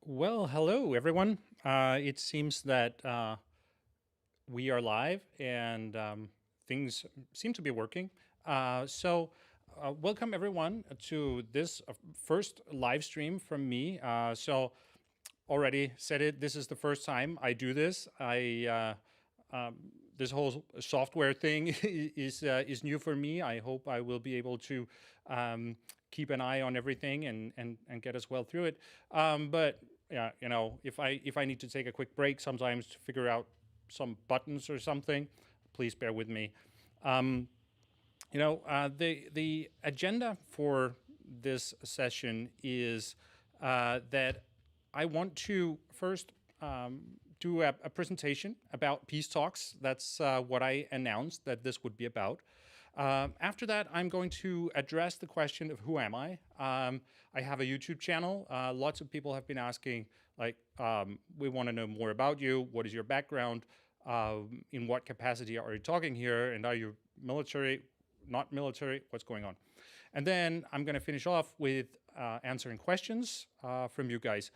Well, hello everyone. It seems that we are live and things seem to be working. Welcome everyone to this first live stream from me. Already said it. This is the first time I do this. This whole software thing is new for me. I hope I will be able to keep an eye on everything and get us well through it. But yeah, if I need to take a quick break sometimes to figure out some buttons or something, please bear with me. The agenda for this session is that I want to first do a presentation about peace talks. That's what I announced that this would be about. After that, I'm going to address the question of who am I? I have a YouTube channel. Lots of people have been asking, like, we want to know more about you. What is your background? In what capacity are you talking here? And are you military, not military? What's going on? And then I'm going to finish off with answering questions from you guys.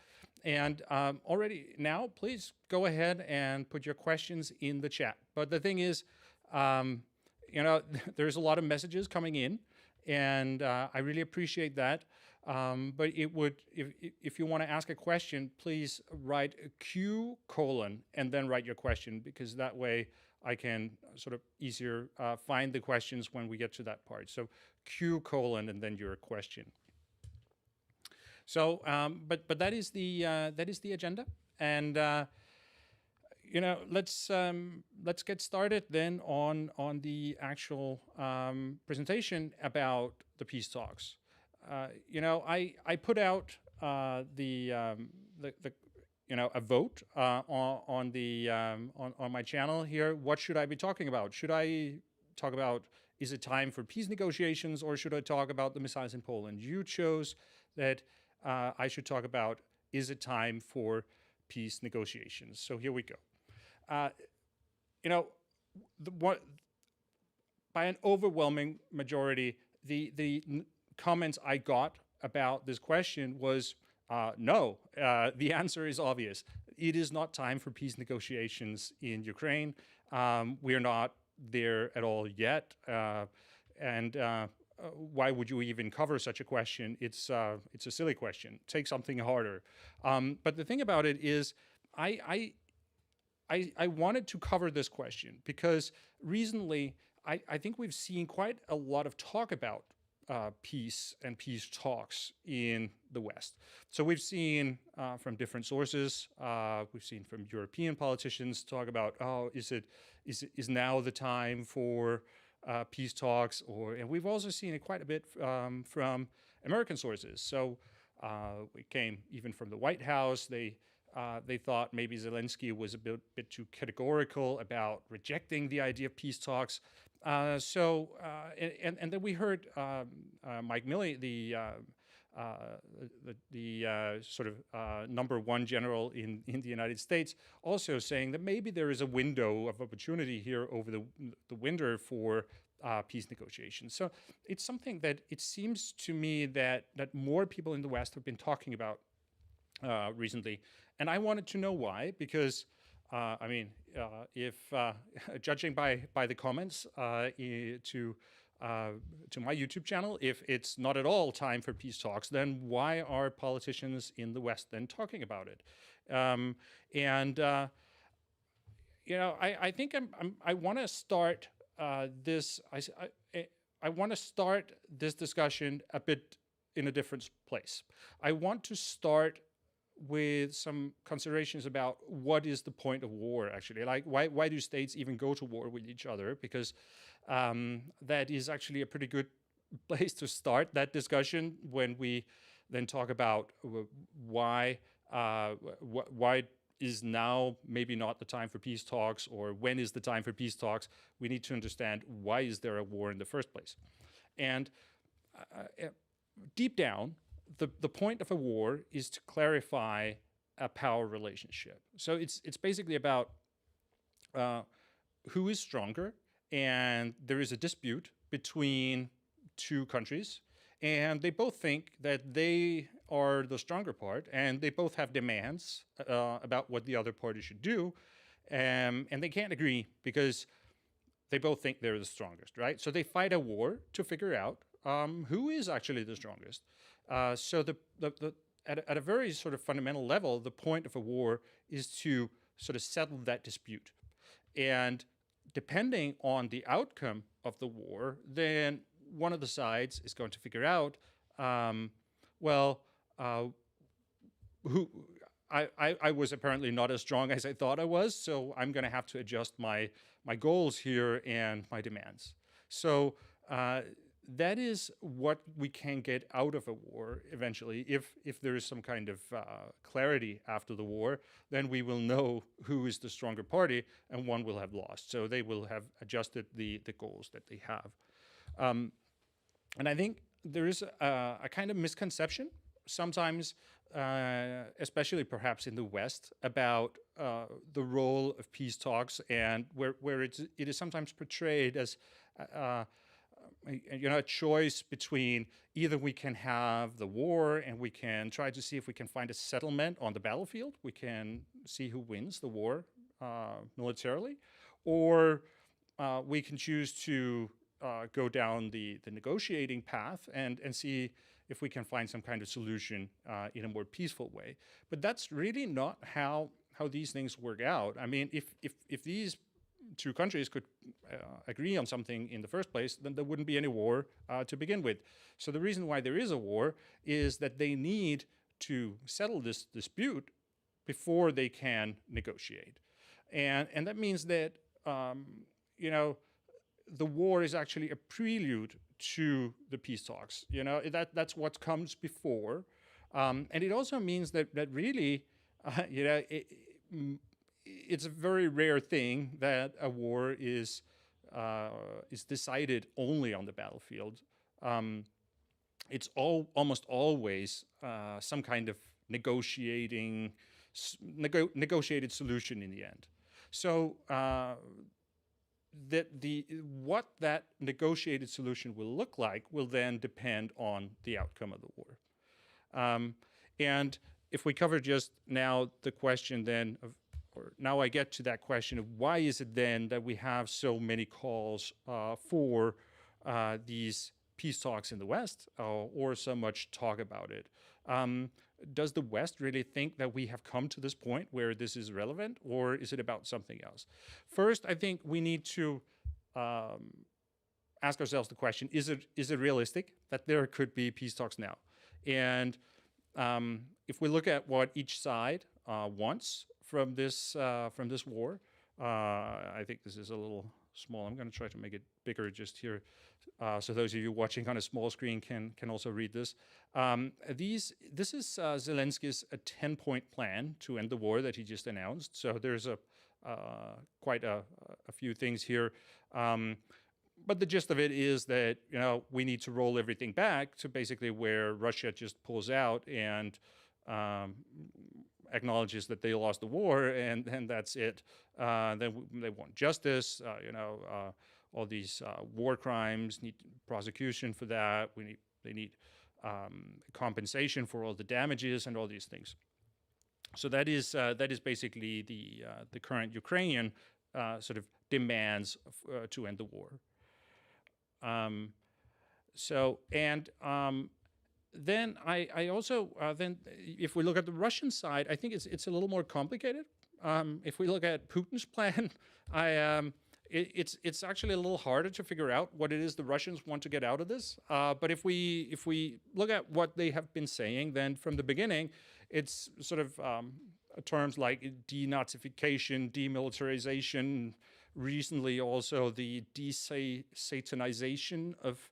And already now, please go ahead and put your questions in the chat. But the thing is, there's a lot of messages coming in, and I really appreciate that. But it would, if you want to ask a question, please write a Q colon and then write your question, because that way I can sort of easier find the questions when we get to that part. So Q colon and then your question. So, but that is the agenda, and let's get started then on the actual presentation about the peace talks. I put out a vote on my channel here. What should I be talking about? Should I talk about, is it time for peace negotiations, or should I talk about the missiles in Poland? You chose that I should talk about, is it time for peace negotiations? So here we go. By an overwhelming majority, the comments I got about this question was no. The answer is obvious. It is not time for peace negotiations in Ukraine. We are not there at all yet. Why would you even cover such a question? It's a silly question. Take something harder. But the thing about it is, I wanted to cover this question because recently I think we've seen quite a lot of talk about peace and peace talks in the West. So we've seen from different sources, we've seen from European politicians talk about, oh, is now the time for peace talks, and we've also seen it quite a bit from American sources. So we came even from the White House. They thought maybe Zelensky was a bit too categorical about rejecting the idea of peace talks. And then we heard Mike Milley, the sort of #1 general in the United States, also saying that maybe there is a window of opportunity here over the winter for peace negotiations. So it's something that it seems to me that more people in the West have been talking about recently, and I wanted to know why, because if judging by the comments to my YouTube channel, if it's not at all time for peace talks, then why are politicians in the West then talking about it? I think I want to start this. I want to start this discussion a bit in a different place. I want to start with some considerations about what is the point of war, actually. Like, why do states even go to war with each other? Because that is actually a pretty good place to start that discussion when we then talk about why is now maybe not the time for peace talks, or when is the time for peace talks. We need to understand, why is there a war in the first place? And deep down, the point of a war is to clarify a power relationship. So it's basically about who is stronger, and there is a dispute between two countries, and they both think that they are the stronger part, and they both have demands about what the other party should do, and they can't agree because they both think they're the strongest, right? So they fight a war to figure out who is actually the strongest. So at a very sort of fundamental level, the point of a war is to sort of settle that dispute. And depending on the outcome of the war, then one of the sides is going to figure out, who I was apparently not as strong as I thought I was, so I'm going to have to adjust my goals here and my demands. So that is what we can get out of a war eventually. If there is some kind of clarity after the war, then we will know who is the stronger party, and one will have lost. So they will have adjusted the goals that they have. And I think there is a kind of misconception sometimes, especially perhaps in the West, about the role of peace talks, and where it is sometimes portrayed as a choice between either we can have the war and we can try to see if we can find a settlement on the battlefield, we can see who wins the war militarily, or we can choose to go down the negotiating path and see if we can find some kind of solution in a more peaceful way. But that's really not how these things work out. I mean, if these two countries could agree on something in the first place, then there wouldn't be any war to begin with. So the reason why there is a war is that they need to settle this dispute before they can negotiate. And that means that, the war is actually a prelude to the peace talks. That's what comes before. And it also means that really, it's a very rare thing that a war is decided only on the battlefield. It's almost always some kind of negotiated solution in the end. So what that negotiated solution will look like will then depend on the outcome of the war. And if we cover just now the question then of, or now I get to that question of why is it then that we have so many calls for these peace talks in the West, or so much talk about it? Does the West really think that we have come to this point where this is relevant, or is it about something else? First, I think we need to ask ourselves the question, is it realistic that there could be peace talks now? And if we look at what each side wants from this war, I think this is a little small. I'm going to try to make it bigger just here, so those of you watching on a small screen can also read this. This is Zelensky's 10-point plan to end the war that he just announced. So there's quite a few things here. But the gist of it is that we need to roll everything back to basically where Russia just pulls out and acknowledges that they lost the war, and that's it. Then they want justice. All these war crimes need prosecution for that. They need compensation for all the damages and all these things. So that is basically the current Ukrainian sort of demands to end the war. Then I also then if we look at the Russian side, I think it's a little more complicated. If we look at Putin's plan, it's actually a little harder to figure out what it is the Russians want to get out of this. But if we look at what they have been saying, then from the beginning, it's sort of terms like denazification, demilitarization, recently also the desatanization of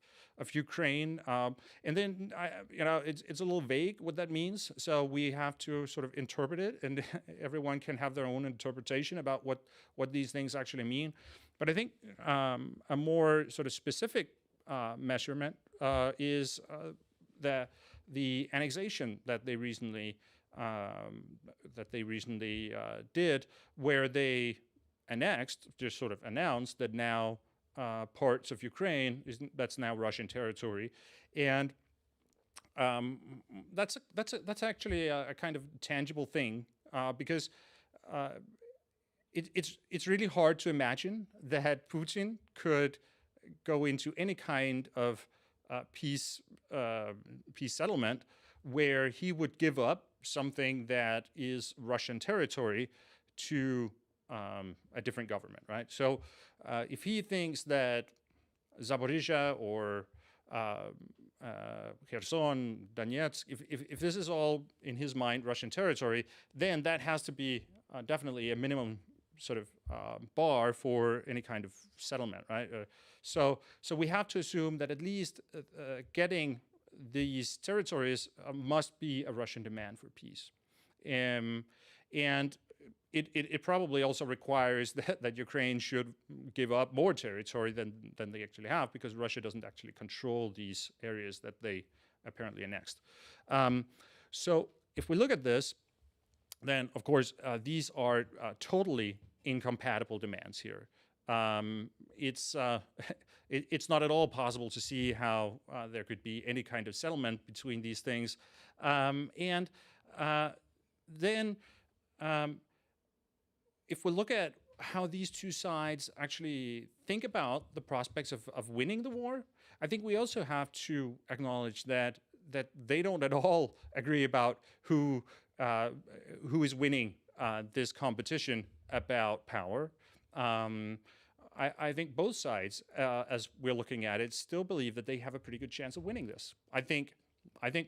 Ukraine, and then it's a little vague what that means. So we have to sort of interpret it, and everyone can have their own interpretation about what these things actually mean. But I think a more sort of specific measurement is the annexation that they recently did, where they just sort of announced that now parts of Ukraine that's now Russian territory, and that's actually a kind of tangible thing, because uh, it's really hard to imagine that Putin could go into any kind of peace peace settlement where he would give up something that is Russian territory to a different government, right? So if he thinks that Zaporizhia or Kherson, Donetsk, if this is all in his mind Russian territory, then that has to be definitely a minimum sort of bar for any kind of settlement, right? So we have to assume that at least getting these territories must be a Russian demand for peace. And it probably also requires that Ukraine should give up more territory than they actually have, because Russia doesn't actually control these areas that they apparently annexed. So if we look at this, then of course these are totally incompatible demands here. It's not at all possible to see how there could be any kind of settlement between these things. Then if we look at how these two sides actually think about the prospects of winning the war, I think we also have to acknowledge that they don't at all agree about who is winning this competition about power. I think both sides, as we're looking at it, still believe that they have a pretty good chance of winning this. I think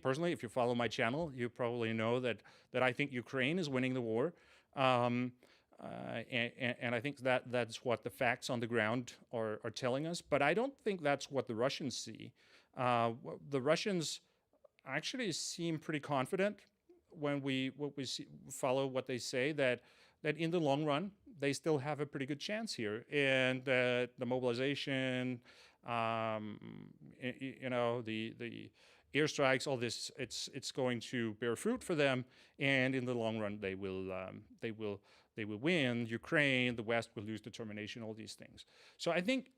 personally, if you follow my channel, you probably know that I think Ukraine is winning the war. And I think that's what the facts on the ground are telling us. But I don't think that's what the Russians see. The Russians actually seem pretty confident when we follow what they say, that in the long run they still have a pretty good chance here, and the mobilization, the airstrikes, all this, it's going to bear fruit for them, and in the long run they will win. Ukraine, the West will lose determination, all these things. So I think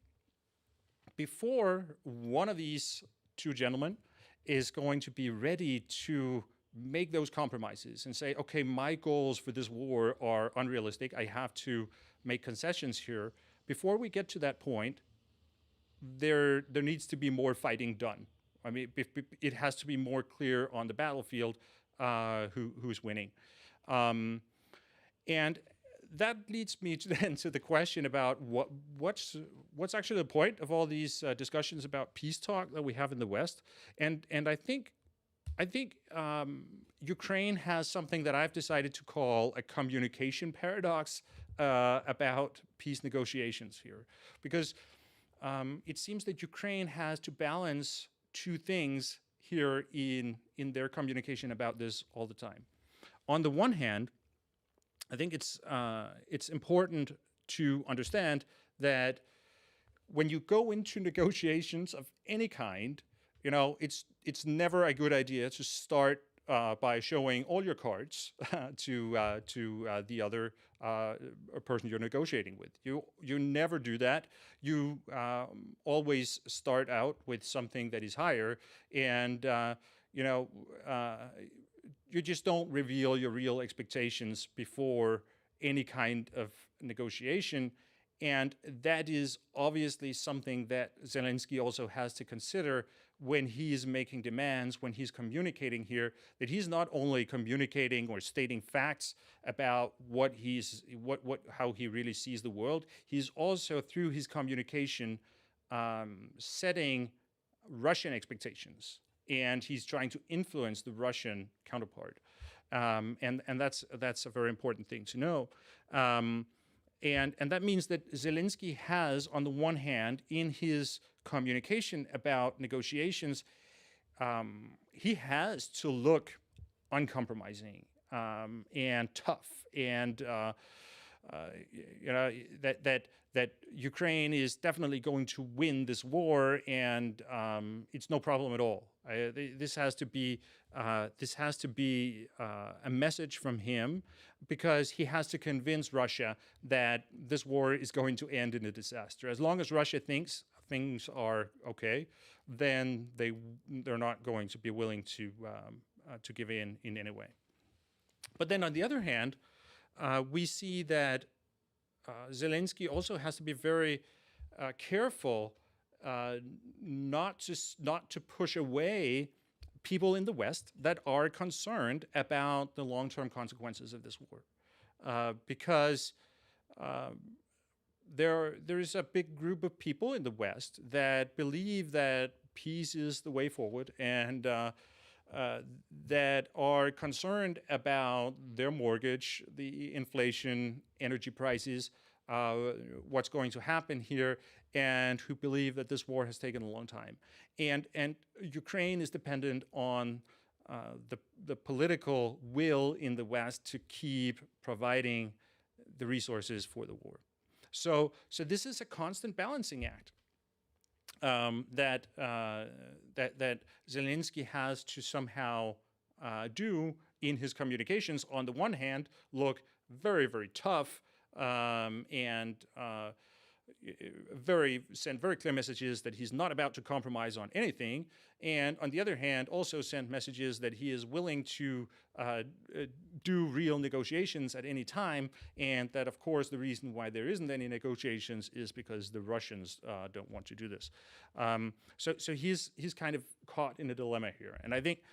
before one of these two gentlemen is going to be ready to make those compromises and say, okay, my goals for this war are unrealistic, I have to make concessions here. Before we get to that point, there needs to be more fighting done. I mean, it has to be more clear on the battlefield who's winning. And that leads me then to the question about what's actually the point of all these discussions about peace talk that we have in the West. And I think Ukraine has something that I've decided to call a communication paradox about peace negotiations here, because it seems that Ukraine has to balance two things here in their communication about this all the time. On the one hand, I think it's important to understand that when you go into negotiations of any kind, it's never a good idea to start by showing all your cards to the other person you're negotiating with. You never do that. You always start out with something that is higher, and you just don't reveal your real expectations before any kind of negotiation. And that is obviously something that Zelensky also has to consider when he is making demands, when he's communicating here, that he's not only communicating or stating facts about how he really sees the world, he's also, through his communication, setting Russian expectations, and he's trying to influence the Russian counterpart. And that's a very important thing to know. And that means that Zelensky has, on the one hand, in his communication about negotiations, he has to look uncompromising and tough, and that Ukraine is definitely going to win this war, and it's no problem at all. This has to be a message from him, because he has to convince Russia that this war is going to end in a disaster. As long as Russia thinks things are okay, then they're not going to be willing to give in any way. But then on the other hand, we see that Zelensky also has to be very careful not to push away people in the West that are concerned about the long-term consequences of this war, because there is a big group of people in the West that believe that peace is the way forward, and that are concerned about their mortgage, the inflation, energy prices, what's going to happen here, and who believe that this war has taken a long time. And Ukraine is dependent on the political will in the West to keep providing the resources for the war. So this is a constant balancing act that Zelensky has to somehow do in his communications. On the one hand, look very, very tough and send very clear messages that he's not about to compromise on anything, and on the other hand, also send messages that he is willing to do real negotiations at any time, and that, of course, the reason why there isn't any negotiations is because the Russians don't want to do this. So he's kind of caught in a dilemma here, and I think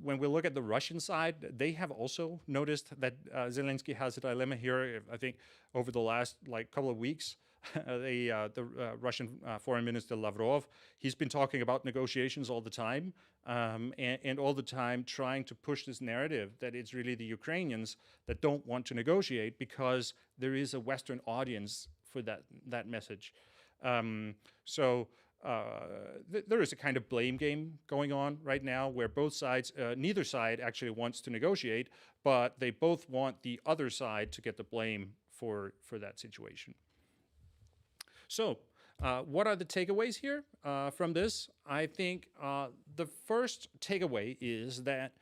when we look at the Russian side, they have also noticed that Zelensky has a dilemma here. I think over the last couple of weeks, the Russian Foreign Minister Lavrov, he's been talking about negotiations all the time, and all the time trying to push this narrative that it's really the Ukrainians that don't want to negotiate because there is a Western audience for that message. There is a kind of blame game going on right now where both sides, neither side actually wants to negotiate, but they both want the other side to get the blame for that situation. So what are the takeaways here from this? I think the first takeaway is that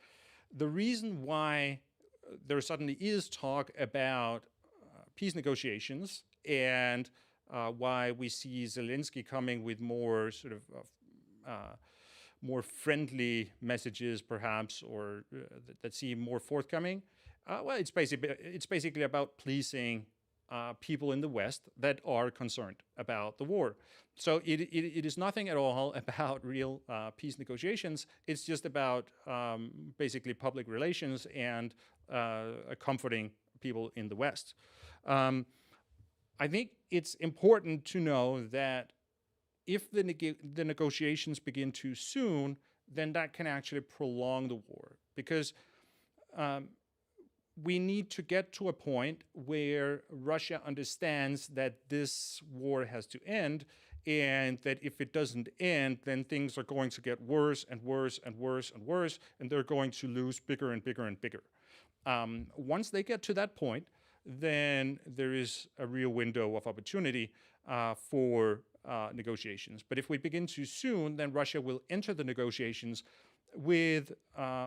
the reason why there suddenly is talk about peace negotiations and why we see Zelensky coming with more sort of more friendly messages, perhaps, or that seem more forthcoming. Well, it's basically about pleasing people in the West that are concerned about the war. So it is nothing at all about real peace negotiations. It's just about basically public relations and comforting people in the West. I think it's important to know that if the negotiations begin too soon, then that can actually prolong the war, because we need to get to a point where Russia understands that this war has to end, and that if it doesn't end, then things are going to get worse and worse and worse and worse, and they're going to lose bigger and bigger and bigger. Once they get to that point, then there is a real window of opportunity for negotiations. But if we begin too soon, then Russia will enter the negotiations with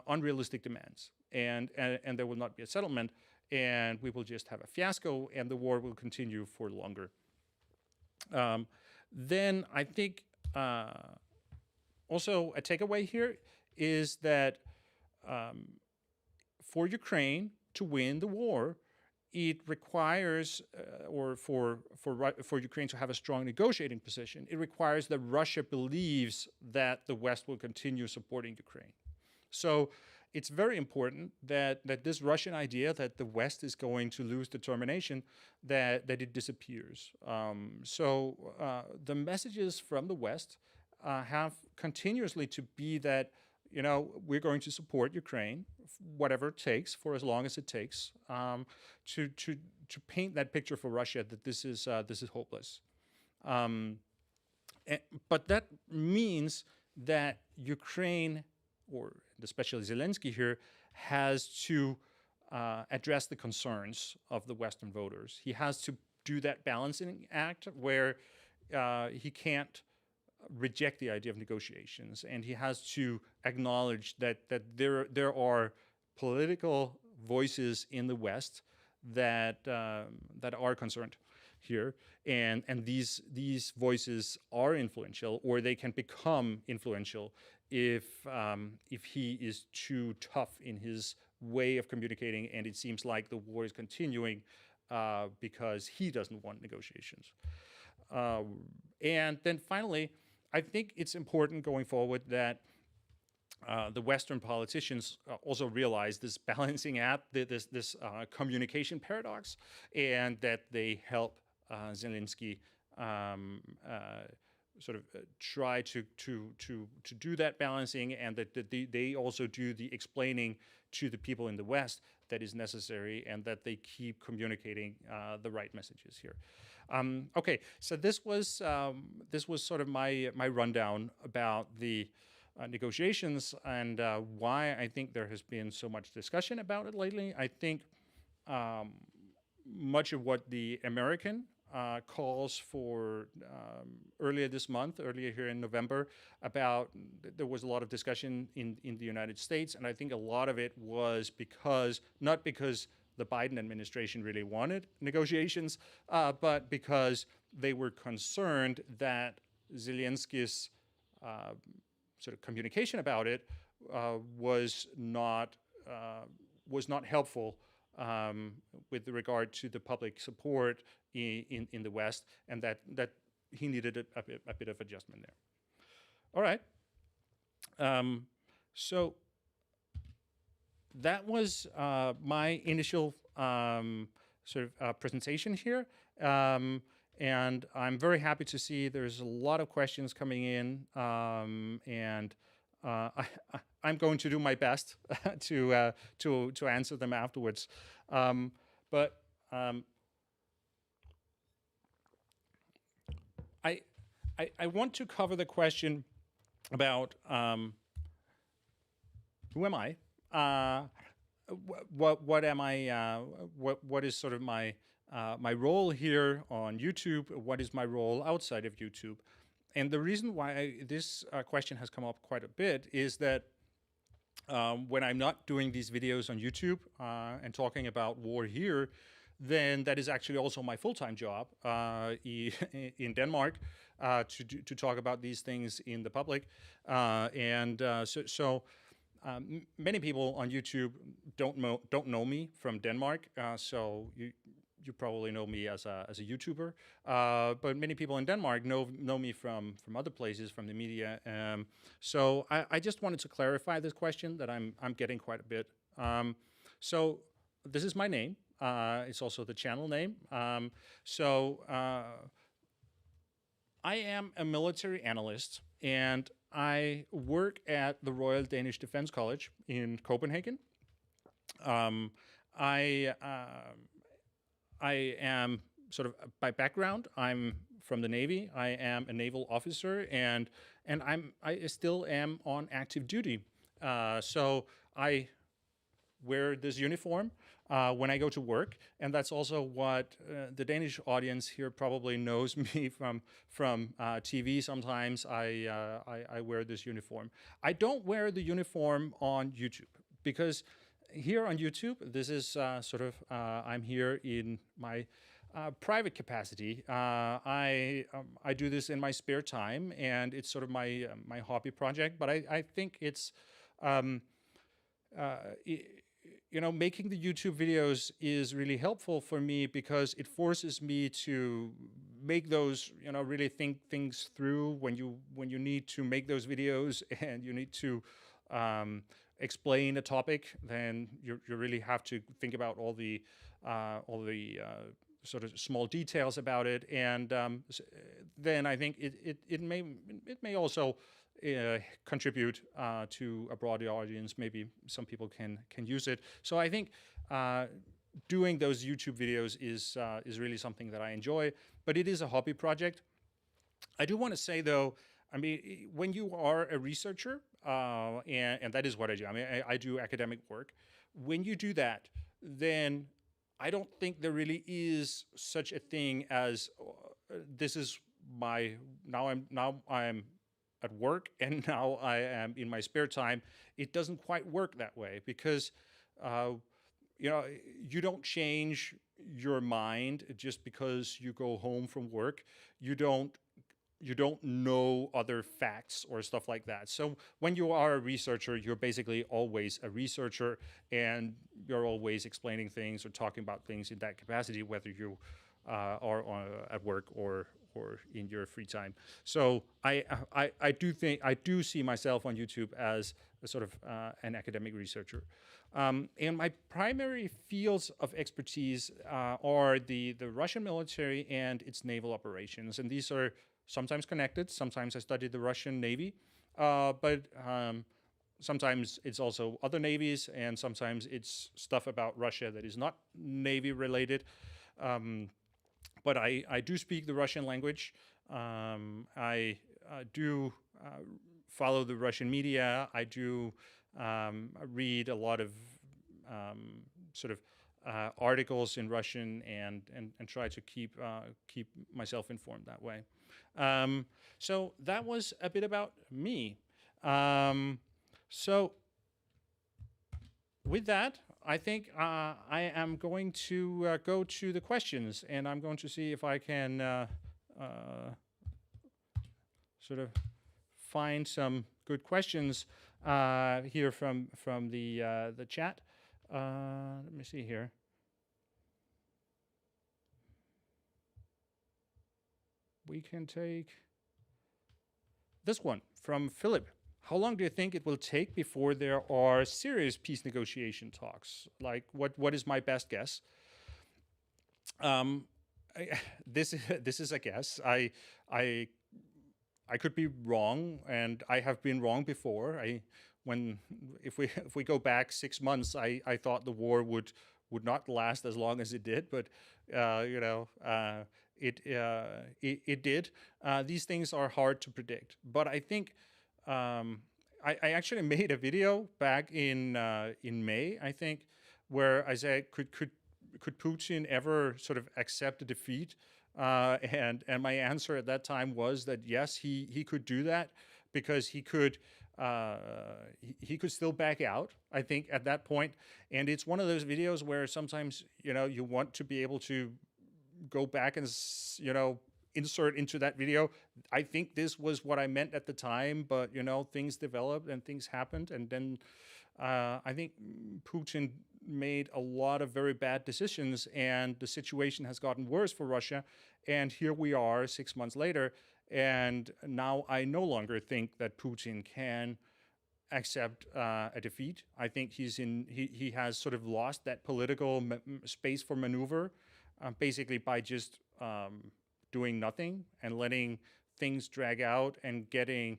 unrealistic demands, and there will not be a settlement, and we will just have a fiasco, and the war will continue for longer. Then I think also a takeaway here is that for Ukraine to win the war, it requires, or for Ukraine to have a strong negotiating position, it requires that Russia believes that the West will continue supporting Ukraine. So it's very important that this Russian idea that the West is going to lose determination, that it disappears. The messages from the West have continuously to be that, you know, we're going to support Ukraine, whatever it takes, for as long as it takes, to paint that picture for Russia that this is hopeless. But that means that Ukraine, or especially Zelensky here, has to address the concerns of the Western voters. He has to do that balancing act where he can't reject the idea of negotiations, and he has to acknowledge that there are political voices in the West that are concerned. here, and these voices are influential, or they can become influential if he is too tough in his way of communicating, and it seems like the war is continuing because he doesn't want negotiations. And then finally, I think it's important going forward that the Western politicians also realize this balancing act, this communication paradox, and that they help Zelensky sort of try to do that balancing, and that they also do the explaining to the people in the West that is necessary, and that they keep communicating the right messages here. Okay, so this was sort of my rundown about the negotiations and why I think there has been so much discussion about it lately. I think much of what the American calls for earlier here in November, about there was a lot of discussion in the United States, and I think a lot of it was not because the Biden administration really wanted negotiations, but because they were concerned that Zelensky's sort of communication about it was not helpful with regard to the public support in the West, and that he needed a bit of adjustment there. All right. So that was my initial sort of presentation here. And I'm very happy to see there's a lot of questions coming in, and I'm going to do my best to answer them afterwards. But I want to cover the question about who am I? What am I? What is sort of my role here on YouTube? What is my role outside of YouTube? And the reason why this question has come up quite a bit is that when I'm not doing these videos on YouTube and talking about war here, then that is actually also my full-time job in Denmark to talk about these things in the public. So many people on YouTube don't know me from Denmark, so you probably know me as a YouTuber, but many people in Denmark know me from other places, from the media. So I just wanted to clarify this question that I'm getting quite a bit. So this is my name. It's also the channel name. I am a military analyst, and I work at the Royal Danish Defence College in Copenhagen. I am sort of, by background, I'm from the Navy. I am a naval officer, and I still am on active duty. So I wear this uniform when I go to work, and that's also what the Danish audience here probably knows me from TV. Sometimes I wear this uniform. I don't wear the uniform on YouTube, because here on YouTube, this is sort of, I'm here in my private capacity. I do this in my spare time, and it's sort of my hobby project. But I think it's making the YouTube videos is really helpful for me, because it forces me to make those, really think things through when you need to make those videos, and you need to explain a topic. Then you really have to think about all the sort of small details about it, and then I think it may also contribute to a broader audience. Maybe some people can use it. So I think doing those YouTube videos is really something that I enjoy, but it is a hobby project. I do want to say, though, I mean, when you are a researcher, and that is what I do. I mean, I do academic work. When you do that, then I don't think there really is such a thing as this is my now I'm at work, and now I am in my spare time. It doesn't quite work that way, because you know, you don't change your mind just because you go home from work. You don't know other facts or stuff like that. So when you are a researcher, you're basically always a researcher, and you're always explaining things or talking about things in that capacity, whether you are at work or in your free time. So I do think I do see myself on YouTube as a sort of an academic researcher. And my primary fields of expertise are the Russian military and its naval operations, and these are sometimes connected. Sometimes I studied the Russian Navy, but sometimes it's also other navies, and sometimes it's stuff about Russia that is not Navy related. But I do speak the Russian language. I do follow the Russian media. I do read a lot of sort of articles in Russian, and try to keep myself informed that way. So that was a bit about me. So with that, I think I am going to go to the questions, and I'm going to see if I can sort of find some good questions here from the chat. Let me see here. We can take this one from Philip. How long do you think it will take before there are serious peace negotiation talks? Like, what is my best guess? This is a guess. I could be wrong, and I have been wrong before. If we go back 6 months, I thought the war would not last as long as it did, but it did. These things are hard to predict, but I think I actually made a video back in May, I think, where I said, could Putin ever sort of accept a defeat? And my answer at that time was that yes, he could do that, because he could still back out, I think, at that point. And it's one of those videos where sometimes you want to be able to go back and insert into that video, I think this was what I meant at the time, but things developed and things happened, and then I think Putin made a lot of very bad decisions, and the situation has gotten worse for Russia. And here we are 6 months later, and now I no longer think that Putin can accept a defeat. I think he has sort of lost that political space for maneuver, basically by just doing nothing and letting things drag out and getting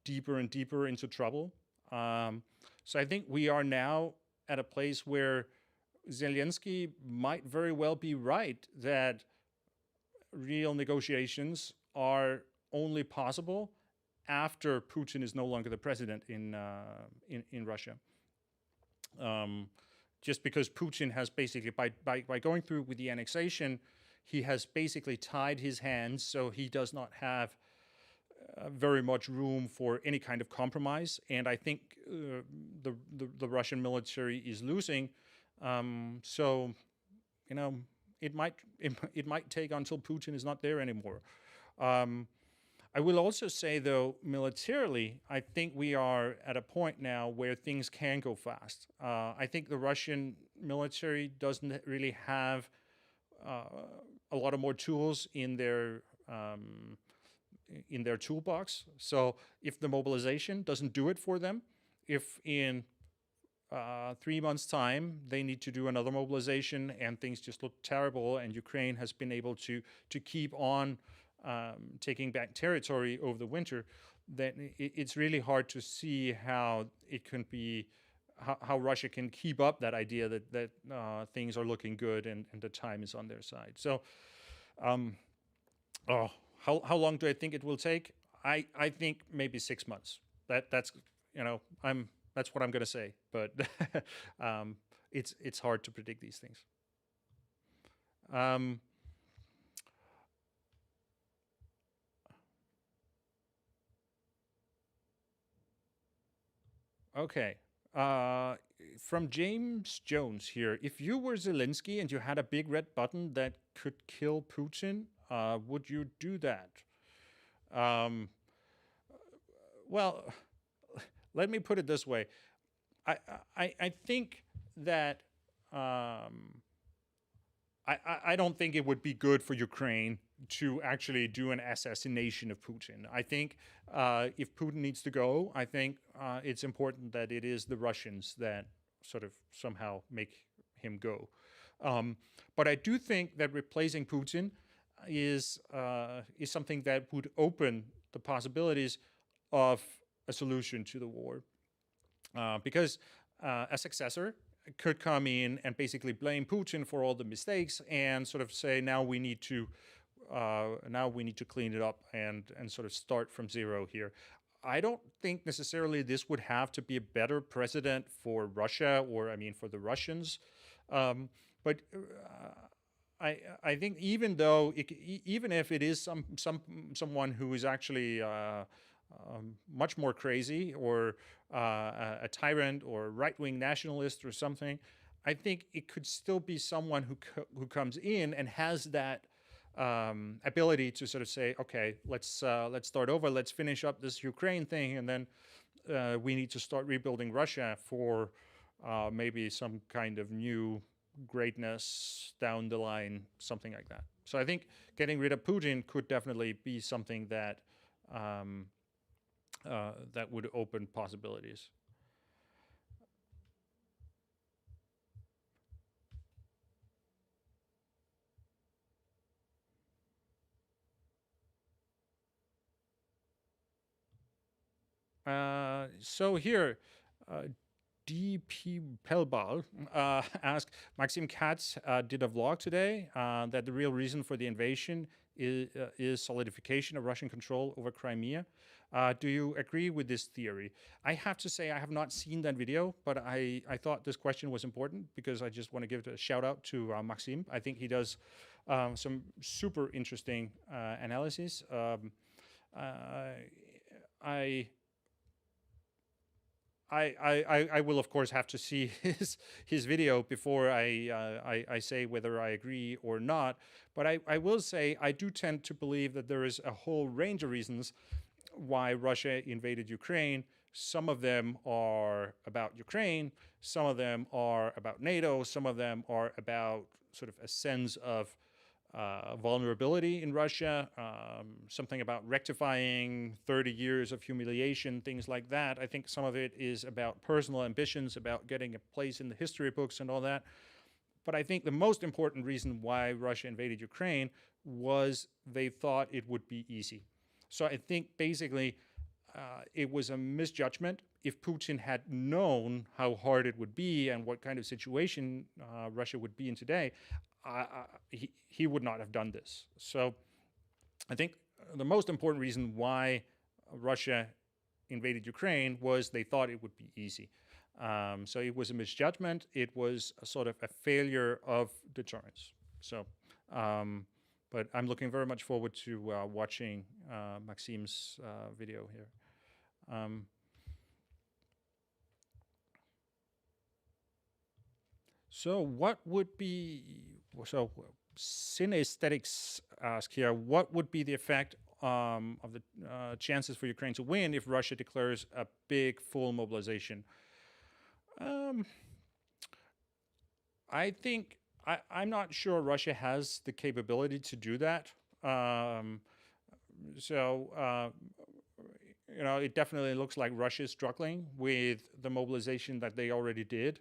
deeper and deeper into trouble. So I think we are now at a place where Zelensky might very well be right that real negotiations are only possible after Putin is no longer the president in Russia. Just because Putin has basically, by going through with the annexation, he has basically tied his hands, so he does not have very much room for any kind of compromise. And I think the Russian military is losing. So, it might take until Putin is not there anymore. I will also say, though, militarily, I think we are at a point now where things can go fast. I think the Russian military doesn't really have a lot of more tools in their toolbox. So if the mobilization doesn't do it for them, if in 3 months' time they need to do another mobilization and things just look terrible, and Ukraine has been able to keep on taking back territory over the winter, then it's really hard to see how it can be, how Russia can keep up that idea that things are looking good and the time is on their side. So, how long do I think it will take? I think maybe 6 months. That's what I'm going to say, but it's hard to predict these things. Okay. from James Jones here, if you were Zelensky and you had a big red button that could kill Putin, would you do that? Um, well, let me put it this way. I think that I don't think it would be good for Ukraine to actually do an assassination of Putin. I think if Putin needs to go, I think it's important that it is the Russians that sort of somehow make him go. But I do think that replacing Putin is something that would open the possibilities of a solution to the war. Because a successor could come in and basically blame Putin for all the mistakes and sort of say, now we need to clean it up and sort of start from zero here. I don't think necessarily this would have to be a better precedent for Russia, or I mean for the Russians, but I think even though even if it is someone who is actually much more crazy, or a tyrant, or a right-wing nationalist or something, I think it could still be someone who comes in and has that ability to sort of say, okay, let's start over, let's finish up this Ukraine thing, and then we need to start rebuilding Russia for maybe some kind of new greatness down the line, something like that. So I think getting rid of Putin could definitely be something that that would open possibilities. So here, DP Pelbal asked, Maxim Katz did a vlog today that the real reason for the invasion is solidification of Russian control over Crimea. Do you agree with this theory? I have to say I have not seen that video, but I thought this question was important because I just want to give a shout out to Maxim. I think he does some super interesting analysis. I will of course have to see his video before I say whether I agree or not. But I will say I do tend to believe that there is a whole range of reasons why Russia invaded Ukraine. Some of them are about Ukraine, some of them are about NATO, some of them are about sort of a sense of vulnerability in Russia, something about rectifying 30 years of humiliation, things like that. I think some of it is about personal ambitions, about getting a place in the history books and all that. But I think the most important reason why Russia invaded Ukraine was they thought it would be easy. So I think basically it was a misjudgment. If Putin had known how hard it would be and what kind of situation Russia would be in today, he would not have done this. So I think the most important reason why Russia invaded Ukraine was they thought it would be easy. So it was a misjudgment. It was a sort of a failure of deterrence. So, but I'm looking very much forward to watching Maxim's video here. So what would be, so Synesthetics ask here, what would be the effect of the chances for Ukraine to win if Russia declares a big full mobilization? I think, I'm not sure Russia has the capability to do that. You know, it definitely looks like Russia is struggling with the mobilization that they already did.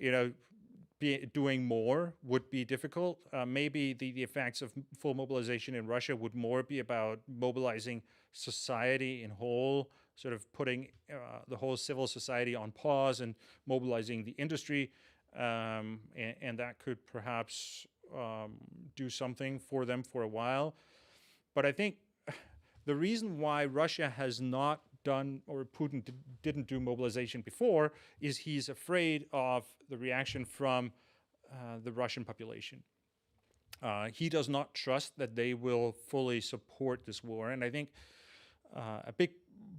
You know, doing more would be difficult. Maybe the effects of full mobilization in Russia would more be about mobilizing society in whole, sort of putting the whole civil society on pause and mobilizing the industry, and that could perhaps do something for them for a while. But I think the reason why Russia has not done, or Putin didn't do mobilization before, is he's afraid of the reaction from the Russian population. He does not trust that they will fully support this war. And I think a big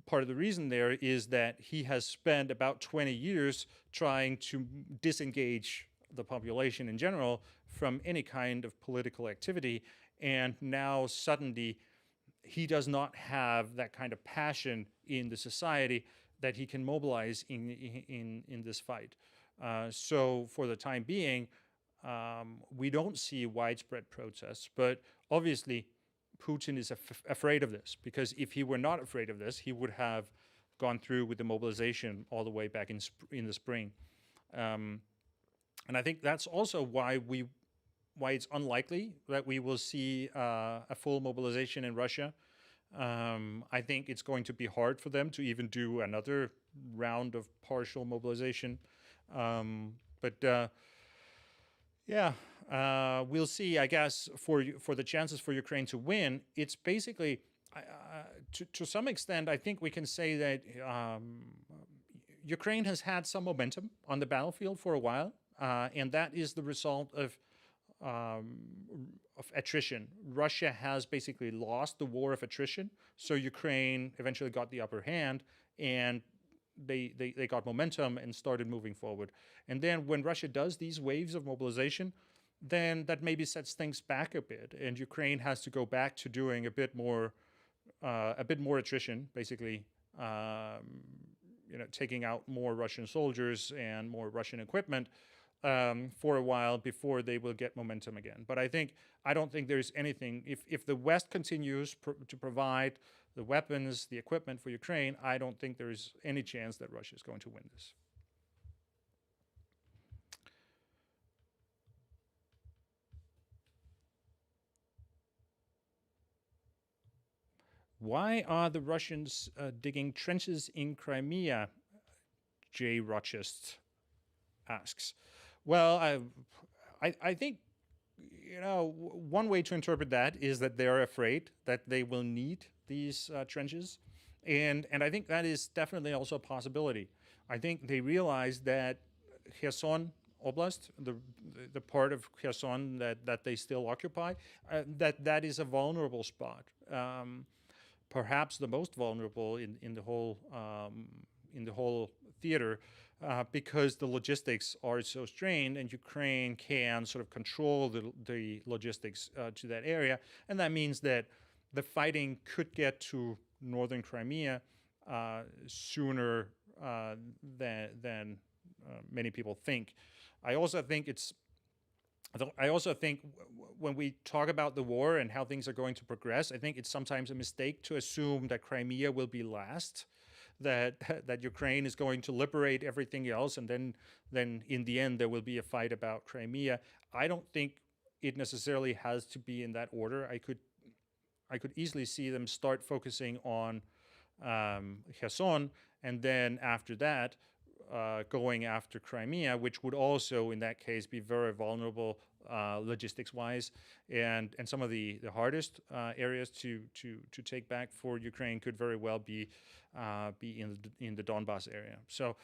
part of the reason there is that he has spent about 20 years trying to disengage the population in general from any kind of political activity, and now suddenly he does not have that kind of passion in the society that he can mobilize in this fight. So for the time being, we don't see widespread protests, but obviously Putin is afraid of this, because if he were not afraid of this, he would have gone through with the mobilization all the way back in the spring. And I think that's also why it's unlikely that we will see a full mobilization in Russia. I think it's going to be hard for them to even do another round of partial mobilization. Yeah, we'll see. I guess for the chances for Ukraine to win, it's basically, to some extent, I think we can say that Ukraine has had some momentum on the battlefield for a while, and that is the result of attrition. Russia has basically lost the war of attrition, so Ukraine eventually got the upper hand, and they got momentum and started moving forward. And then when Russia does these waves of mobilization, then that maybe sets things back a bit, and Ukraine has to go back to doing a bit more attrition, basically, taking out more Russian soldiers and more Russian equipment for a while before they will get momentum again. But I don't think there's anything, if the West continues to provide the weapons, the equipment for Ukraine, I don't think there's any chance that Russia is going to win this. Why are the Russians digging trenches in Crimea? Jay Rochest asks. Well, I think, one way to interpret that is that they're afraid that they will need these trenches. And I think that is definitely also a possibility. I think they realize that Kherson Oblast, the part of Kherson that they still occupy, that is a vulnerable spot. Perhaps the most vulnerable in the whole theater, because the logistics are so strained, and Ukraine can sort of control the logistics to that area, and that means that the fighting could get to northern Crimea sooner than many people think. I also think when we talk about the war and how things are going to progress, I think it's sometimes a mistake to assume that Crimea will be last, that Ukraine is going to liberate everything else, and then in the end there will be a fight about Crimea. I don't think it necessarily has to be in that order. I could easily see them start focusing on Kherson, and then after that going after Crimea, which would also in that case be very vulnerable logistics-wise, and some of the hardest areas to take back for Ukraine could very well be in the Donbas area. So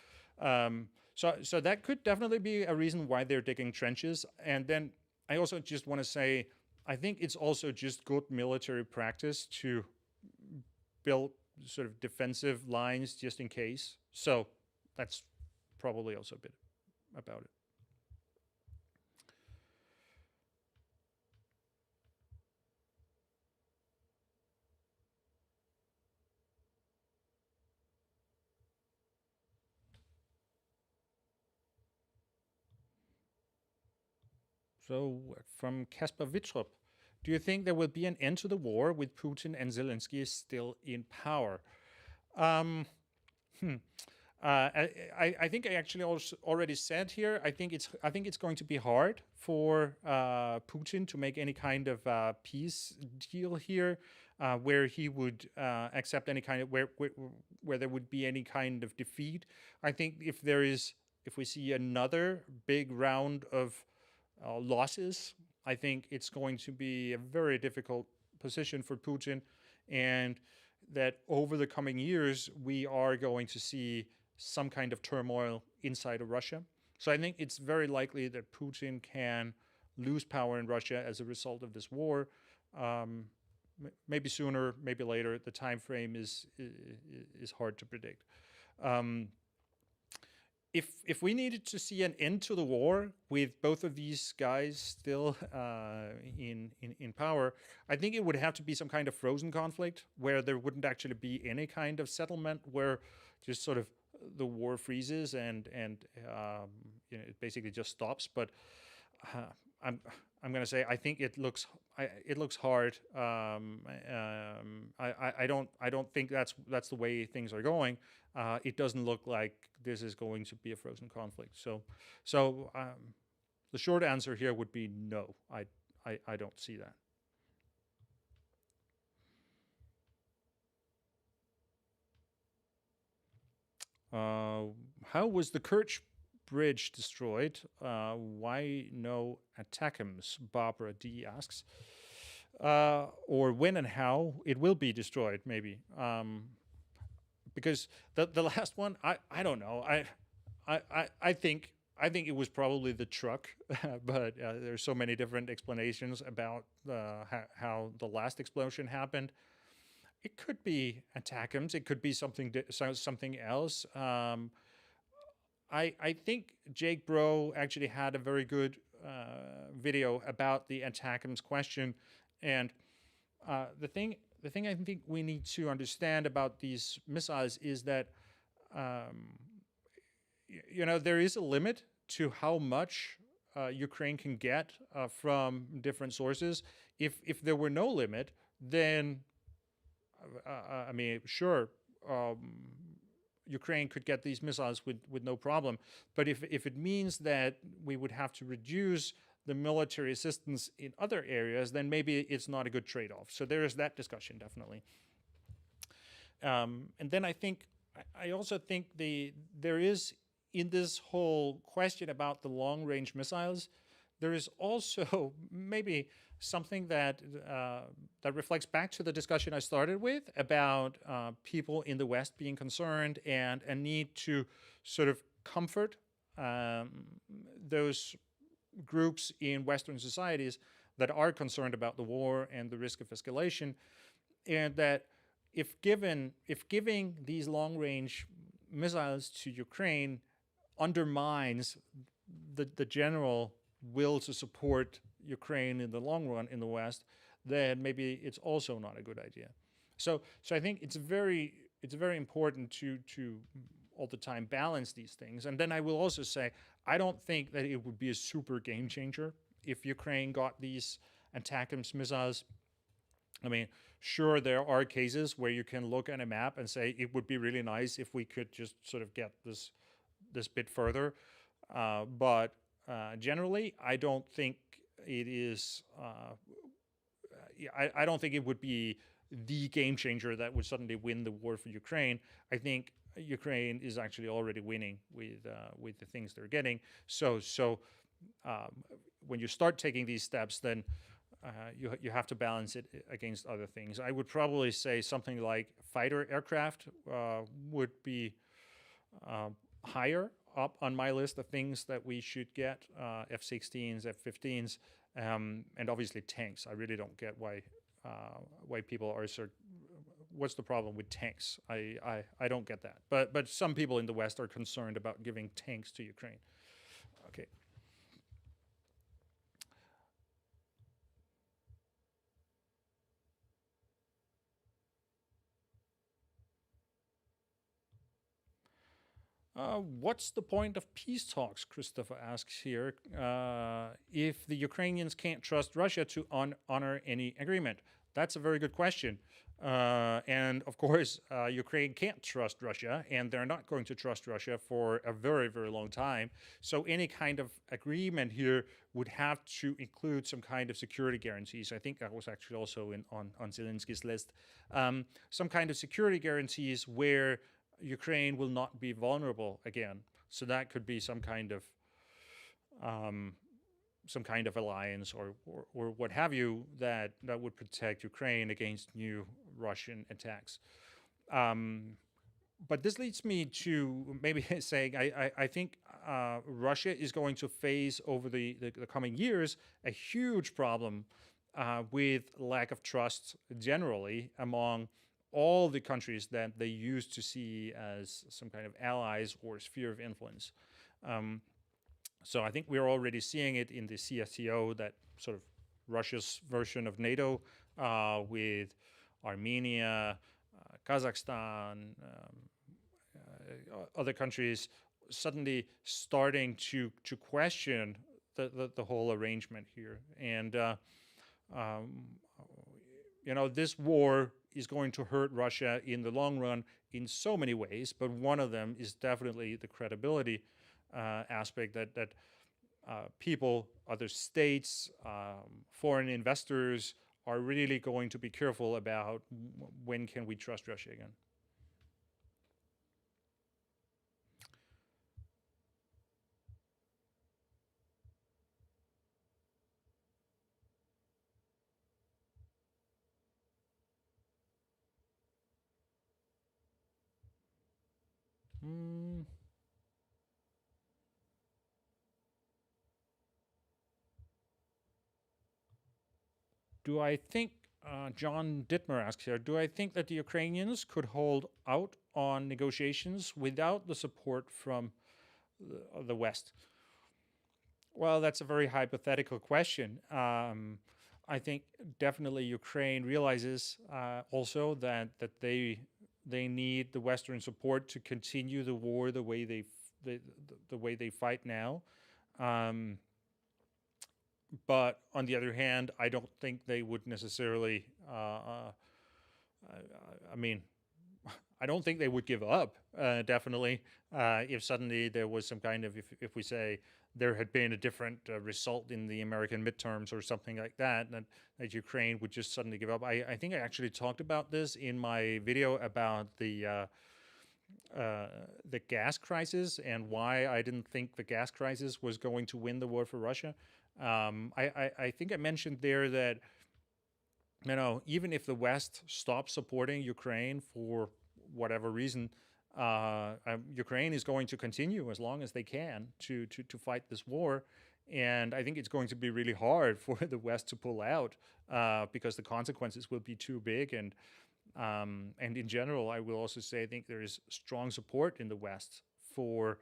that could definitely be a reason why they're digging trenches. And then I also just want to say, I think it's also just good military practice to build sort of defensive lines just in case. So that's probably also a bit about it. So from Kasper Wittrup, do you think there will be an end to the war with Putin and Zelensky still in power? I think I actually also already said here. I think it's going to be hard for Putin to make any kind of peace deal here, where he would accept any kind of where there would be any kind of defeat. I think if we see another big round of losses, I think it's going to be a very difficult position for Putin, and that over the coming years we are going to see some kind of turmoil inside of Russia. So I think it's very likely that Putin can lose power in Russia as a result of this war. maybe sooner, maybe later. The time frame is hard to predict. Um, if we needed to see an end to the war with both of these guys still in power, I think it would have to be some kind of frozen conflict where there wouldn't actually be any kind of settlement, where just sort of the war freezes and it basically just stops. But I'm I'm going to say I think it looks hard. I don't think that's the way things are going. It doesn't look like this is going to be a frozen conflict. So the short answer here would be no. I don't see that. How was the Kerch bridge destroyed? Why no ATACMS? Barbara D asks. Or when and how it will be destroyed, maybe. Because the last one, I don't know. I think it was probably the truck, but there's so many different explanations about how the last explosion happened. It could be ATACMS. It could be something else. I think Jake Bro actually had a very good video about the ATACMS question, and the thing I think we need to understand about these missiles is that there is a limit to how much Ukraine can get from different sources. If there were no limit, then I mean, sure, Ukraine could get these missiles with no problem. But if it means that we would have to reduce the military assistance in other areas, then maybe it's not a good trade-off. So there is that discussion, definitely. And then I also think there is, in this whole question about the long-range missiles, there is also maybe something that reflects back to the discussion I started with about people in the West being concerned and a need to sort of comfort those groups in Western societies that are concerned about the war and the risk of escalation, and that if giving these long-range missiles to Ukraine undermines the general will to support Ukraine in the long run in the West, then maybe it's also not a good idea. So I think it's very important to all the time balance these things. And then I will also say, I don't think that it would be a super game changer if Ukraine got these ATACMS missiles. I mean, sure, there are cases where you can look at a map and say it would be really nice if we could just sort of get this bit further. But generally, I don't think it is. I don't think it would be the game changer that would suddenly win the war for Ukraine. I think Ukraine is actually already winning with the things they're getting. So when you start taking these steps, then you have to balance it against other things. I would probably say something like fighter aircraft would be higher up on my list of things that we should get, F-16s, F-15s, and obviously tanks. I really don't get why people are so. What's the problem with tanks? I don't get that. But some people in the West are concerned about giving tanks to Ukraine. Okay. What's the point of peace talks, Christopher asks here, if the Ukrainians can't trust Russia to honor any agreement? That's a very good question. And of course, Ukraine can't trust Russia, and they're not going to trust Russia for a very, very long time. So any kind of agreement here would have to include some kind of security guarantees. I think that was actually also on Zelensky's list. Some kind of security guarantees where Ukraine will not be vulnerable again. So that could be some kind of alliance or what have you that would protect Ukraine against new Russian attacks. But this leads me to maybe saying I think Russia is going to face over the coming years a huge problem with lack of trust generally among all the countries that they used to see as some kind of allies or sphere of influence. So I think we're already seeing it in the CSTO, that sort of Russia's version of NATO, with Armenia, Kazakhstan, other countries suddenly starting to question the whole arrangement here. And this war is going to hurt Russia in the long run in so many ways, but one of them is definitely the credibility aspect that people, other states, foreign investors are really going to be careful about when can we trust Russia again. Do I think, John Dittmer asks here, do I think that the Ukrainians could hold out on negotiations without the support from the West? Well, that's a very hypothetical question. I think definitely Ukraine realizes also that they need the Western support to continue the war the way they fight now. But on the other hand, I don't think they would necessarily. I mean, I don't think they would give up. Definitely, if suddenly there was some kind of, if we say there had been a different result in the American midterms or something like that, that Ukraine would just suddenly give up. I think I actually talked about this in my video about the gas crisis and why I didn't think the gas crisis was going to win the war for Russia. I think I mentioned there that, even if the West stops supporting Ukraine for whatever reason, Ukraine is going to continue as long as they can to fight this war. And I think it's going to be really hard for the West to pull out because the consequences will be too big. And in general, I will also say I think there is strong support in the West for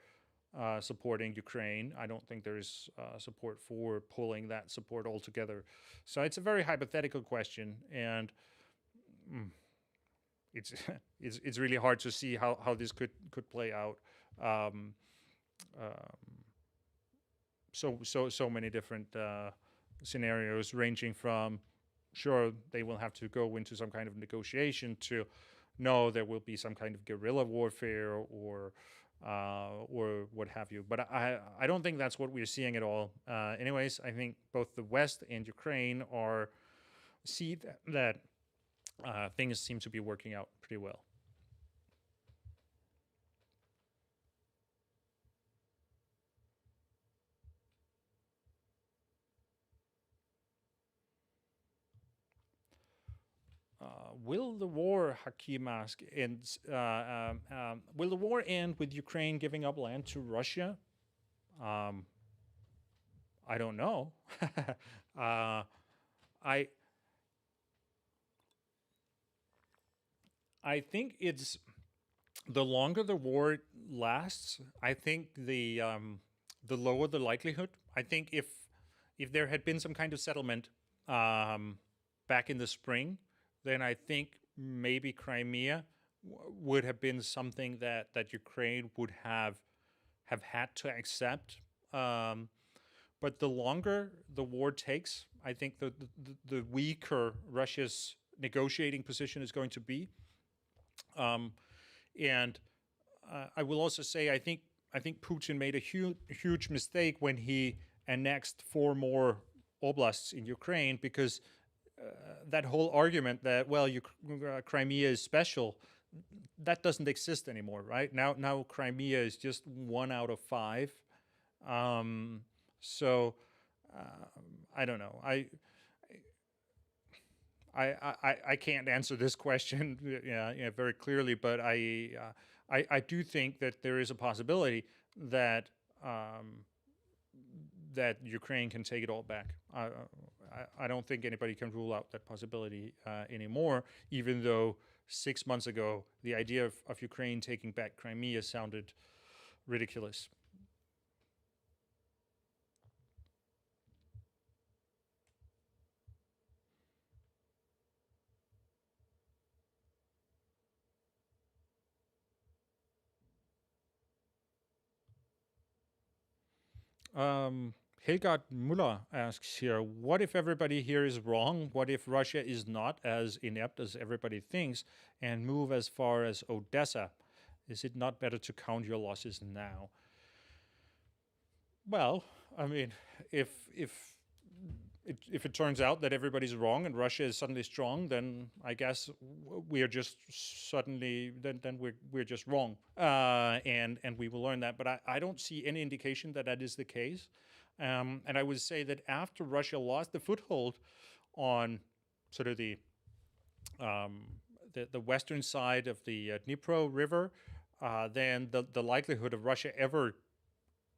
supporting Ukraine. I don't think there's support for pulling that support altogether. So it's a very hypothetical question, and it's really hard to see how this could play out. So many different scenarios, ranging from sure they will have to go into some kind of negotiation to no, there will be some kind of guerrilla warfare or what have you. But I don't think that's what we're seeing at all. Anyways, I think both the West and Ukraine see that things seem to be working out pretty well. Will the war, Hakim asks, will the war end with Ukraine giving up land to Russia? I don't know. I think it's the longer the war lasts, I think the lower the likelihood. I think if there had been some kind of settlement back in the spring, then I think maybe Crimea would have been something that Ukraine would have had to accept. But the longer the war takes, I think the weaker Russia's negotiating position is going to be. And I will also say I think Putin made a huge mistake when he annexed 4 more oblasts in Ukraine, because that whole argument that, well, Crimea is special, that doesn't exist anymore, right? Now Crimea is just 1 out of 5. So I don't know. I can't answer this question very clearly, but I do think that there is a possibility that that Ukraine can take it all back. I don't think anybody can rule out that possibility anymore, even though 6 months ago, the idea of Ukraine taking back Crimea sounded ridiculous. Hilgard Müller asks here, what if everybody here is wrong? What if Russia is not as inept as everybody thinks and move as far as Odessa? Is it not better to count your losses now? Well, I mean, if it turns out that everybody's wrong and Russia is suddenly strong, then I guess we are just suddenly then we're just wrong, and we will learn that. But I don't see any indication that that is the case, and I would say that after Russia lost the foothold on sort of the western side of the Dnipro River, then the likelihood of Russia ever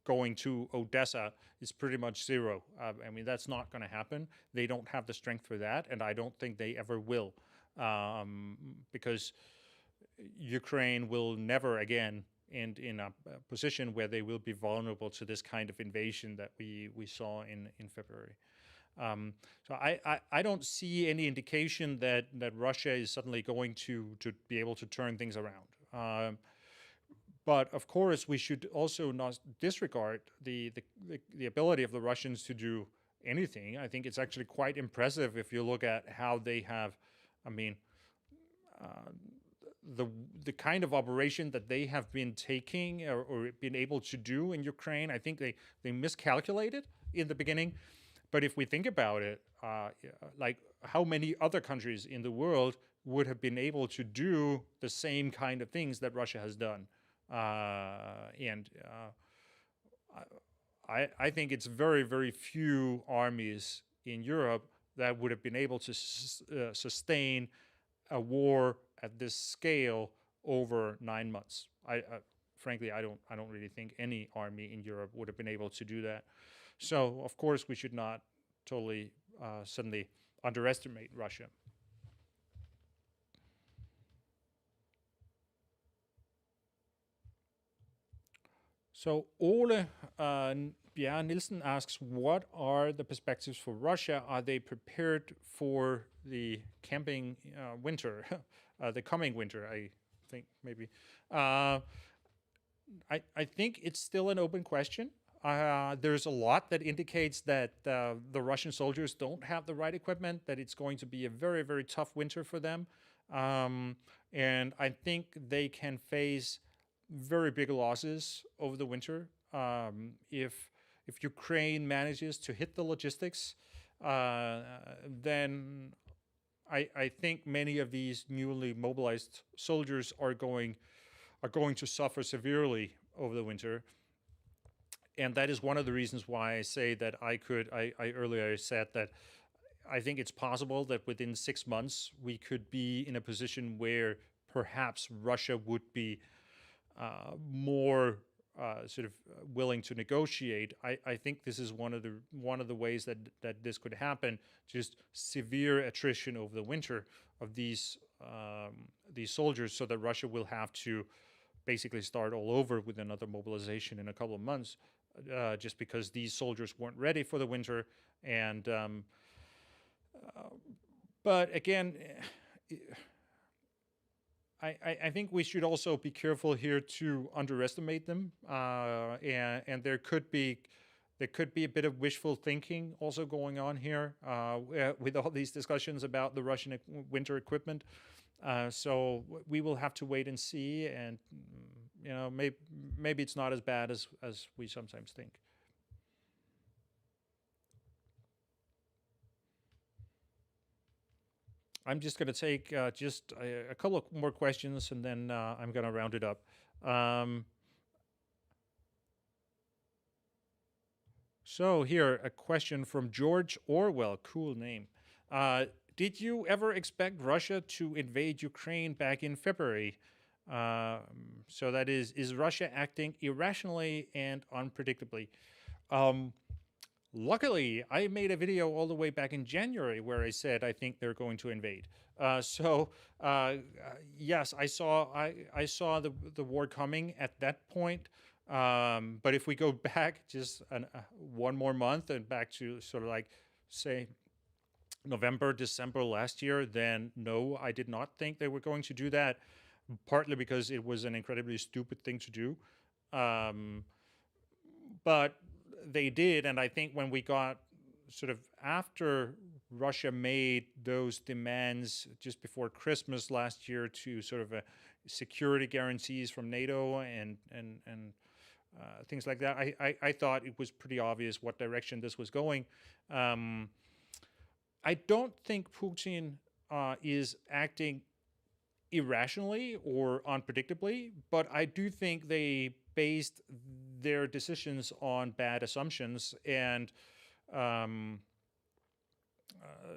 going to Odessa is pretty much zero. I mean, that's not going to happen. They don't have the strength for that, and I don't think they ever will, because Ukraine will never again end in a position where they will be vulnerable to this kind of invasion that we saw in February. So I don't see any indication that Russia is suddenly going to be able to turn things around. But of course, we should also not disregard the ability of the Russians to do anything. I think it's actually quite impressive if you look at how they have, I mean, the kind of operation that they have been taking or been able to do in Ukraine. I think they miscalculated in the beginning. But if we think about it, like how many other countries in the world would have been able to do the same kind of things that Russia has done? I think it's very, very few armies in Europe that would have been able to sustain a war at this scale over 9 months. Frankly, I don't really think any army in Europe would have been able to do that. So, of course, we should not totally suddenly underestimate Russia. So Ole Bjerre Nielsen asks, what are the perspectives for Russia? Are they prepared for the camping winter, the coming winter, I think maybe? I think it's still an open question. There's a lot that indicates that the Russian soldiers don't have the right equipment, that it's going to be a very, very tough winter for them. And I think they can face very big losses over the winter. If Ukraine manages to hit the logistics, then I think many of these newly mobilized soldiers are going to suffer severely over the winter. And that is one of the reasons why I say that I earlier said that I think it's possible that within 6 months we could be in a position where perhaps Russia would be more sort of willing to negotiate. I think this is one of the ways that this could happen. Just severe attrition over the winter of these soldiers, so that Russia will have to basically start all over with another mobilization in a couple of months, just because these soldiers weren't ready for the winter. And but again, I think we should also be careful here to underestimate them, and there could be a bit of wishful thinking also going on here with all these discussions about the Russian winter equipment. So we will have to wait and see, and maybe it's not as bad as we sometimes think. I'm just going to take just a couple of more questions, and then I'm going to round it up. So here, a question from George Orwell. Cool name. Did you ever expect Russia to invade Ukraine back in February? So that is Russia acting irrationally and unpredictably? Luckily, I made a video all the way back in January where I said I think they're going to invade. Yes, I saw the war coming at that point. But if we go back just one more month and back to sort of like, say, November, December last year, then no, I did not think they were going to do that. Partly because it was an incredibly stupid thing to do. But they did, and I think when we got sort of after Russia made those demands just before Christmas last year to sort of security guarantees from NATO and things like that, I thought it was pretty obvious what direction this was going. I don't think Putin is acting irrationally or unpredictably, but I do think they based their decisions on bad assumptions. And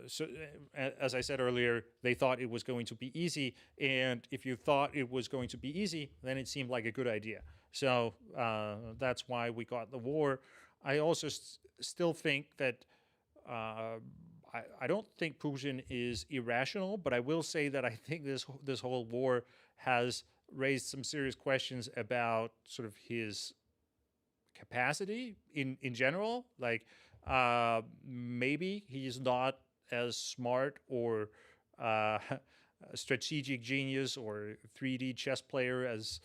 so, as I said earlier, they thought it was going to be easy. And if you thought it was going to be easy, then it seemed like a good idea. So that's why we got the war. I also still think that I don't think Putin is irrational, but I will say that I think this whole war has raised some serious questions about sort of his capacity in general. Like maybe he's not as smart or a strategic genius or 3D chess player as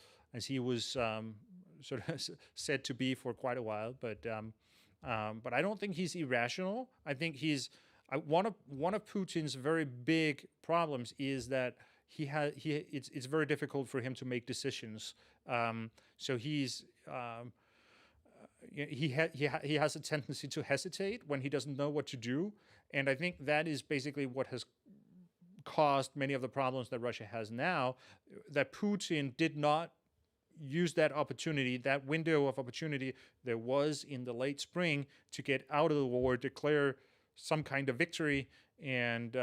he was sort of said to be for quite a while. But I don't think he's irrational. I think he's one of Putin's very big problems is that it's very difficult for him to make decisions. So he has a tendency to hesitate when he doesn't know what to do, and I think that is basically what has caused many of the problems that Russia has now. That Putin did not use that opportunity, that window of opportunity there was in the late spring to get out of the war, declare some kind of victory, and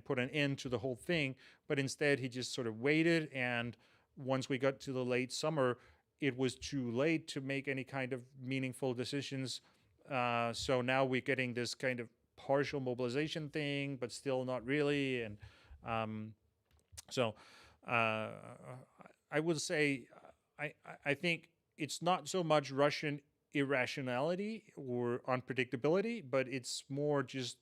put an end to the whole thing. But instead, he just sort of waited, and once we got to the late summer, it was too late to make any kind of meaningful decisions. So now we're getting this kind of partial mobilization thing, but still not really. And I would say I think it's not so much Russian irrationality or unpredictability, but it's more just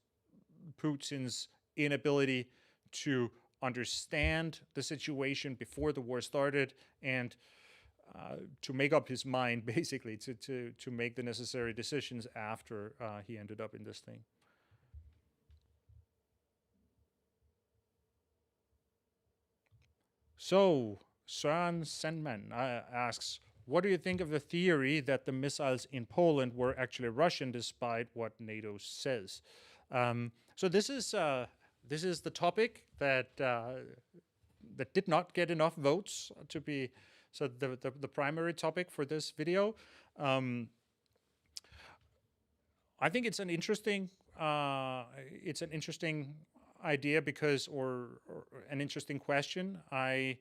Putin's inability to understand the situation before the war started and to make up his mind, basically, to make the necessary decisions after he ended up in this thing. So, Søren Sandman asks, what do you think of the theory that the missiles in Poland were actually Russian, despite what NATO says? So this is the topic that did not get enough votes to be the primary topic for this video. I think it's an interesting idea because or an interesting question. I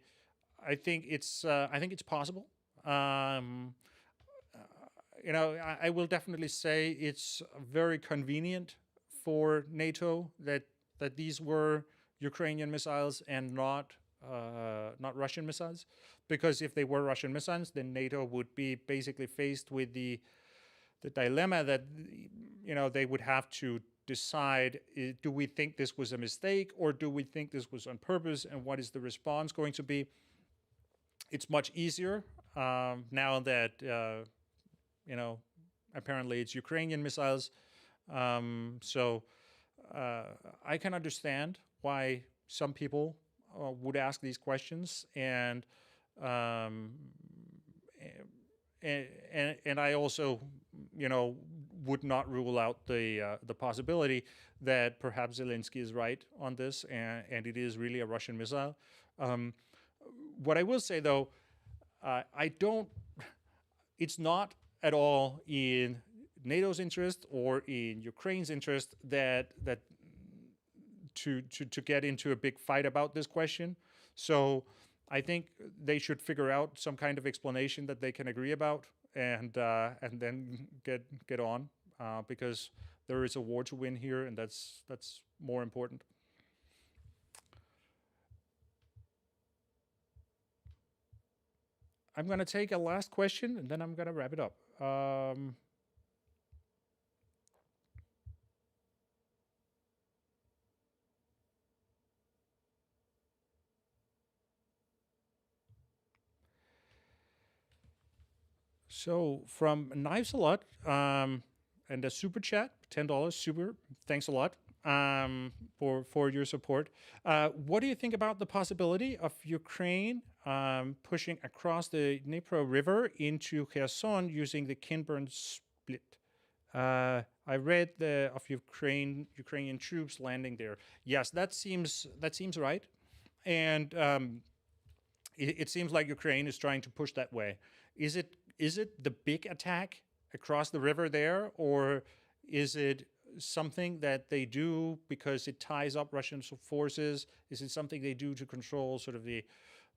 think it's possible. I will definitely say it's very convenient for NATO that these were Ukrainian missiles and not Russian missiles, because if they were Russian missiles, then NATO would be basically faced with the dilemma that they would have to decide: do we think this was a mistake, or do we think this was on purpose, and what is the response going to be? It's much easier now that apparently it's Ukrainian missiles. So I can understand why some people would ask these questions, and I also would not rule out the possibility that perhaps Zelensky is right on this, and it is really a Russian missile. What I will say, though, it's not at all in NATO's interest or in Ukraine's interest that to get into a big fight about this question. So I think they should figure out some kind of explanation that they can agree about, and then get on, because there is a war to win here, and that's more important. I'm going to take a last question, and then I'm going to wrap it up. So from Knives a Lot, and a super chat, $10, super, thanks a lot for your support. What do you think about the possibility of Ukraine pushing across the Dnipro River into Kherson using the Kinburn Spit? I read of Ukrainian troops landing there. Yes, that seems right, and it seems like Ukraine is trying to push that way. Is it the big attack across the river there, or is it something that they do because it ties up Russian forces? Is it something they do to control sort of the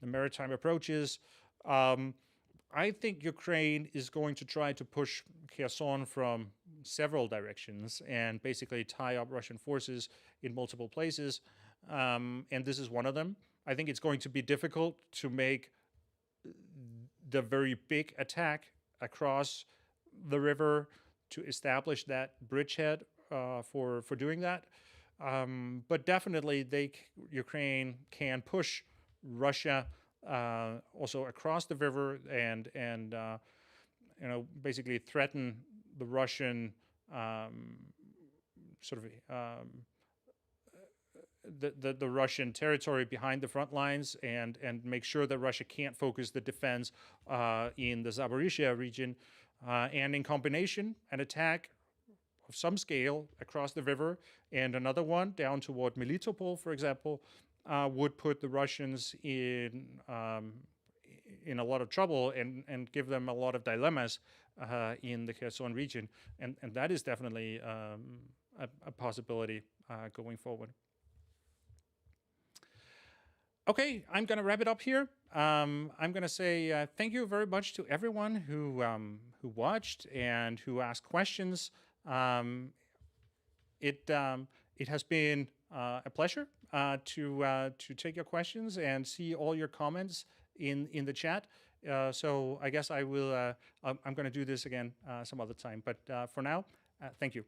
maritime approaches? I think Ukraine is going to try to push Kherson from several directions and basically tie up Russian forces in multiple places, and this is one of them. I think it's going to be difficult to make the very big attack across the river to establish that bridgehead for doing that. But definitely Ukraine can push Russia also across the river and basically threaten the Russian sort of the Russian territory behind the front lines and make sure that Russia can't focus the defense in the Zaporizhia region, and in combination, an attack of some scale across the river and another one down toward Melitopol, for example, would put the Russians in a lot of trouble and give them a lot of dilemmas in the Kherson region, and that is definitely a possibility going forward. Okay, I'm going to wrap it up here. I'm going to say thank you very much to everyone who watched and who asked questions. It has been a pleasure to take your questions and see all your comments in the chat. So I guess I will. I'm going to do this again some other time. But for now, thank you.